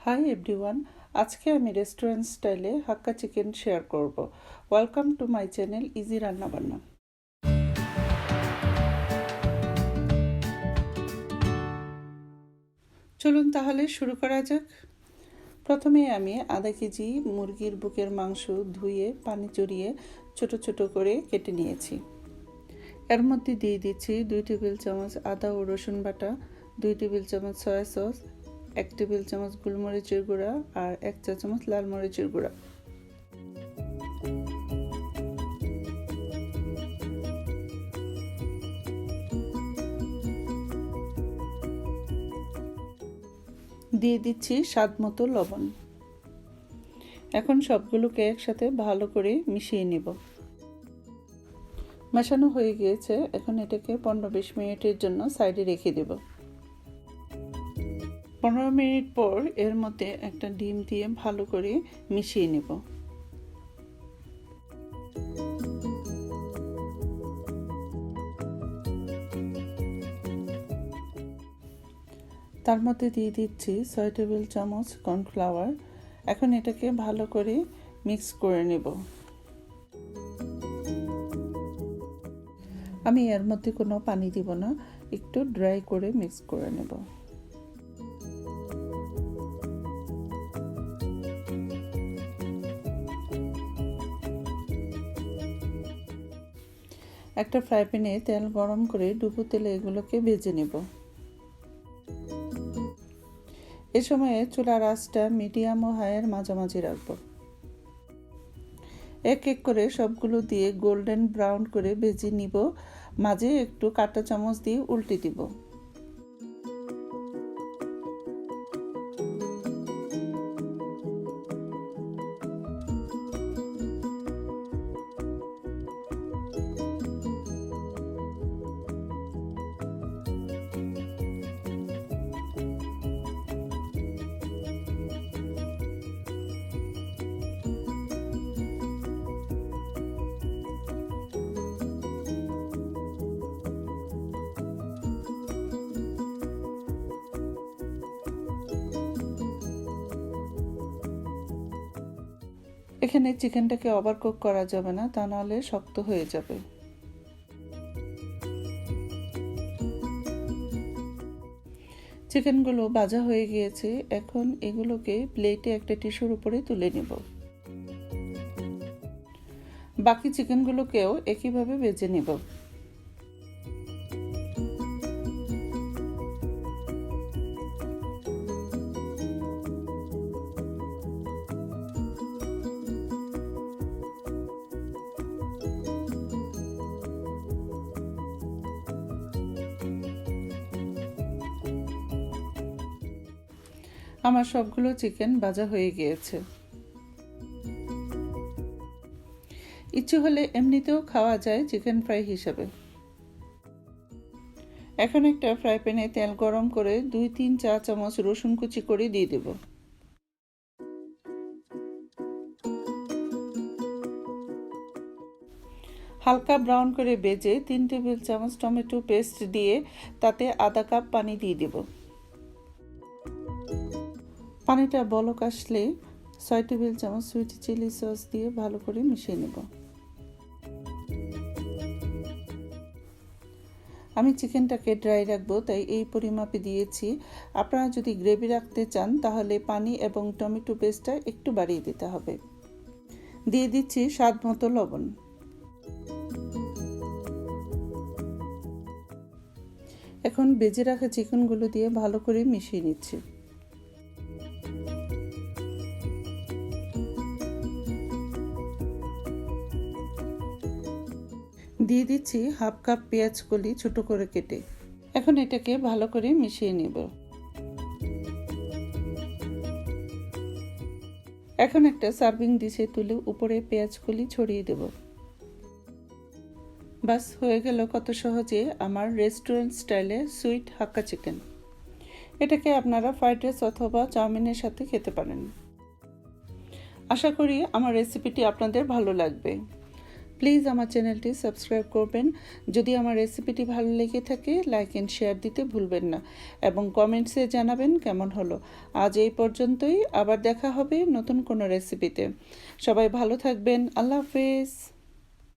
Hi everyone, আজকে আমি restaurant স্টাইলে হাক্কা চিকেন শেয়ার করব। Welcome to my channel easy রান্নাবান্না। চলুন তাহলে শুরু করা যাক। প্রথমে আমি আধা কেজি মুরগির বুকের মাংস ধুয়ে পানি চড়িয়ে ছোট ছোট করে কেটে নিয়েছি। এর মধ্যে দিয়ে দিচ্ছি 2 টেবিল চামচ আদা ও রসুন বাটা, 2 টেবিল চামচ সয়া সস, 1 টেবিল চামচ গোলমরিচের গুঁড়া আর 1 চা চামচ লাল মরিচের গুঁড়া। দিয়ে দিচ্ছি স্বাদ মতো লবণ। এখন সবগুলোকে একসাথে ভালো করে মিশিয়ে নেব। মেশানো হয়ে গিয়েছে, এখন এটাকে 15-20 মিনিটের জন্য সাইডে রেখে দেব। 15 মিনিট পর এর মধ্যে একটা ডিম দিয়ে ভালো করে মিশিয়ে নেব। তার মধ্যে দিয়ে দিচ্ছি 6 টেবিল চামচ কর্নফ্লাওয়ার। এখন এটাকে ভালো করে মিক্স করে নেব। আমি এর মধ্যে কোনো পানি দিব না, একটু ড্রাই করে মিক্স করে নেব। একটা ফ্রাই প্যানে তেল গরম করে ডুবো তেলে এগুলোকে ভেজে নেব। এ সময়ে চুলার আঁচটা মিডিয়াম ও হাইয়ের মাঝামাঝি রাখব। এক এক করে সবগুলো দিয়ে গোল্ডেন ব্রাউন করে ভেজে নিব। মাঝে একটু কাঁটা চামচ দিয়ে উল্টে দিব। এখানে চিকেনটাকে ওভারকুক করা যাবে না, তা নাহলে শক্ত হয়ে যাবে। চিকেনগুলো ভাজা হয়ে গিয়েছে, এখন এগুলোকে প্লেটে একটা টিস্যুর উপরে তুলে নেব। বাকি চিকেনগুলোকেও একইভাবে ভেজে নেব। আমার সবগুলো চিকেন ভাজা হয়ে গিয়েছে। ইচ্ছে হলে এমনিতেও খাওয়া যায় চিকেন ফ্রাই হিসাবে। এখন একটা ফ্রাই প্যানে তেল গরম করে 2-3 চা চামচ রসুন কুচি করে দিয়ে দেব। হালকা ব্রাউন করে ভেজে 3 টেবিল চামচ টমেটো পেস্ট দিয়ে তাতে আধা কাপ পানি দিয়ে দেব। পানিটা বলক আসলে 6 টেবিল চামচ সুইট চিলি সস দিয়ে ভালো করে মিশিয়ে নেব। আমি চিকেনটাকে ড্রাই রাখবো, তাই এই পরিমাপে দিয়েছি। আপনারা যদি গ্রেভি রাখতে চান তাহলে পানি এবং টমেটো পেস্টটা একটু বাড়িয়ে দিতে হবে। দিয়ে দিচ্ছি স্বাদ মতো লবণ। এখন ভেজে রাখা চিকেনগুলো দিয়ে ভালো করে মিশিয়ে নিচ্ছি। দিয়ে দিচ্ছি হাফ কাপ পেঁয়াজ কলি ছোট করে কেটে। এখন এটাকে ভালো করে মিশিয়ে নেব। এখন একটা সার্ভিং ডিশে তুলে উপরে পেঁয়াজ কলি ছড়িয়ে দেব। বাস হয়ে গেল কত সহজে আমার রেস্টুরেন্ট স্টাইলে সুইট হাক্কা চিকেন। এটাকে আপনারা ফ্রাইড রাইস অথবা চাউমিনের সাথে খেতে পারেন। আশা করি আমার রেসিপিটি আপনাদের ভালো লাগবে। প্লিজ আমার চ্যানেলটি সাবস্ক্রাইব করবেন। যদি আমার রেসিপিটি ভালো লেগে থাকে লাইক অ্যান্ড শেয়ার দিতে ভুলবেন না এবং কমেন্টসে জানাবেন কেমন হলো। আজ এই পর্যন্তই, আবার দেখা হবে নতুন কোনো রেসিপিতে। সবাই ভালো থাকবেন। আল্লাহ হাফেজ।